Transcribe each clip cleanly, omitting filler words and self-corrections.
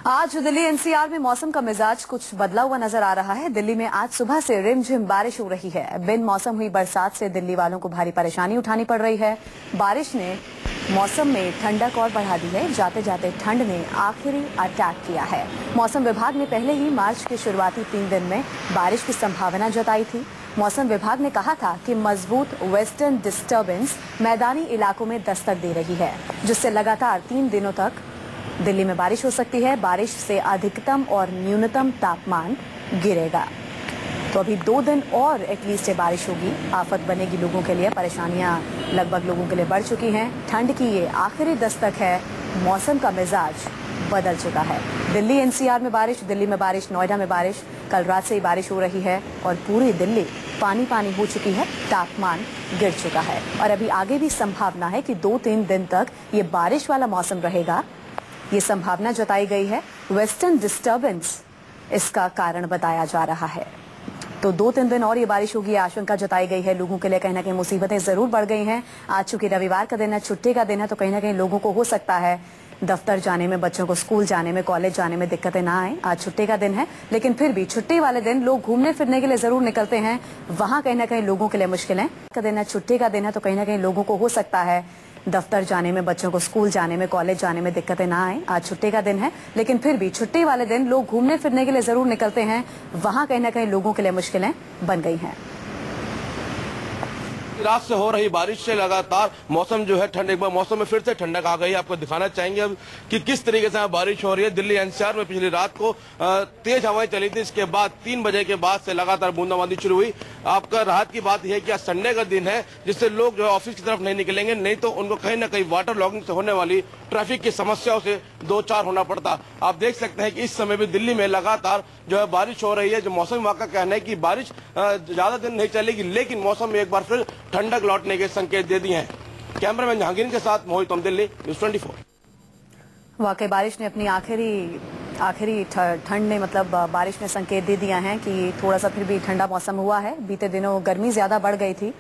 आज दिल्ली एनसीआर में मौसम का मिजाज कुछ बदला हुआ नजर आ रहा है। दिल्ली में आज सुबह से रिमझिम बारिश हो रही है। बिन मौसम हुई बरसात से दिल्ली वालों को भारी परेशानी उठानी पड़ रही है। बारिश ने मौसम में ठंडक और बढ़ा दी है। जाते जाते ठंड ने आखिरी अटैक किया है। मौसम विभाग ने पहले ही मार्च के शुरुआती 3 दिन में बारिश की संभावना जताई थी। मौसम विभाग ने कहा था कि मजबूत वेस्टर्न डिस्टर्बेंस मैदानी इलाकों में दस्तक दे रही है, जिससे लगातार 3 दिनों तक दिल्ली में बारिश हो सकती है। बारिश से अधिकतम और न्यूनतम तापमान गिरेगा। तो अभी 2 दिन और एटलीस्ट बारिश होगी। आफत बनेगी लोगों के लिए। परेशानियां लगभग लोगों के लिए बढ़ चुकी हैं। ठंड की ये आखिरी दस्तक है। मौसम का मिजाज बदल चुका है। दिल्ली एनसीआर में बारिश, दिल्ली में बारिश, नोएडा में बारिश। कल रात से ही बारिश हो रही है और पूरी दिल्ली पानी पानी हो चुकी है। तापमान गिर चुका है और अभी आगे भी संभावना है कि 2-3 दिन तक ये बारिश वाला मौसम रहेगा। ये संभावना जताई गई है। वेस्टर्न डिस्टर्बेंस इसका कारण बताया जा रहा है। तो 2-3 दिन और ये बारिश होगी, आशंका जताई गई है। लोगों के लिए कहीं ना कहीं मुसीबतें जरूर बढ़ गई हैं। आज चूंकि रविवार का दिन है, छुट्टी का दिन है, तो कहीं ना कहीं लोगों को हो सकता है दफ्तर जाने में, बच्चों को स्कूल जाने में, कॉलेज जाने में दिक्कतें ना आए। आज छुट्टी का दिन है, लेकिन फिर भी छुट्टी वाले दिन लोग घूमने फिरने के लिए जरूर निकलते हैं। वहां कहीं ना कहीं लोगों के लिए मुश्किलें का दिन है, छुट्टी का दिन है, तो कहीं ना कहीं लोगों को हो सकता है दफ्तर जाने में, बच्चों को स्कूल जाने में, कॉलेज जाने में दिक्कतें ना आए। आज छुट्टी का दिन है, लेकिन फिर भी छुट्टी वाले दिन लोग घूमने फिरने के लिए जरूर निकलते हैं। वहां कहीं ना कहीं लोगों के लिए मुश्किलें बन गई हैं। रात से हो रही बारिश से लगातार मौसम जो है ठंड, एक बार मौसम में फिर से ठंडक आ गई। आपको दिखाना चाहेंगे अब कि किस तरीके से बारिश हो रही है। दिल्ली एनसीआर में पिछली रात को तेज हवाएं चली थी। इसके बाद 3 बजे के बाद से लगातार बूंदाबांदी शुरू हुई। आपका राहत की बात यह है कि आज संडे का दिन है, जिससे लोग जो है ऑफिस की तरफ नहीं निकलेंगे, नहीं तो उनको कहीं ना कहीं वाटर लॉगिंग से होने वाली ट्रैफिक की समस्याओं से 2-4 होना पड़ता। आप देख सकते हैं कि इस समय भी दिल्ली में लगातार जो है बारिश हो रही है। जो मौसम विभाग का कहना है कि बारिश ज्यादा दिन नहीं चलेगी, लेकिन मौसम में एक बार फिर ठंडक लौटने के संकेत दे दिए हैं। कैमरामैन जहांगीर के साथ मोहित, दिल्ली न्यूज़ 24। वाकई बारिश ने अपनी आखिरी ठंड ने मतलब बारिश ने संकेत दे दिया है कि थोड़ा सा फिर भी ठंडा मौसम हुआ है। बीते दिनों गर्मी ज्यादा बढ़ गई थी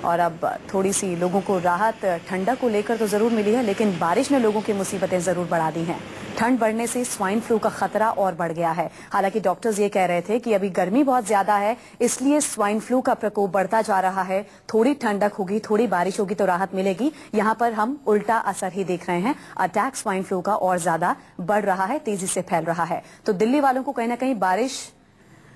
और अब थोड़ी सी लोगों को राहत ठंडक को लेकर तो जरूर मिली है, लेकिन बारिश ने लोगों की मुसीबतें जरूर बढ़ा दी हैं। ठंड बढ़ने से स्वाइन फ्लू का खतरा और बढ़ गया है। हालांकि डॉक्टर्स ये कह रहे थे कि अभी गर्मी बहुत ज्यादा है, इसलिए स्वाइन फ्लू का प्रकोप बढ़ता जा रहा है। थोड़ी ठंडक होगी, थोड़ी बारिश होगी तो राहत मिलेगी। यहाँ पर हम उल्टा असर ही देख रहे हैं। अटैक स्वाइन फ्लू का और ज्यादा बढ़ रहा है, तेजी से फैल रहा है। तो दिल्ली वालों को कहीं ना कहीं बारिश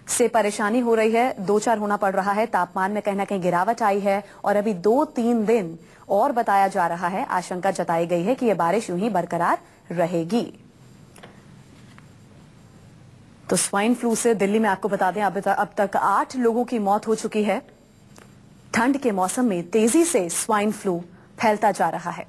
से परेशानी हो रही है, 2-4 होना पड़ रहा है। तापमान में कहीं ना कहीं गिरावट आई है और अभी 2-3 दिन और बताया जा रहा है। आशंका जताई गई है कि यह बारिश यूं ही बरकरार रहेगी। तो स्वाइन फ्लू से दिल्ली में आपको बता दें अब तक 8 लोगों की मौत हो चुकी है। ठंड के मौसम में तेजी से स्वाइन फ्लू फैलता जा रहा है।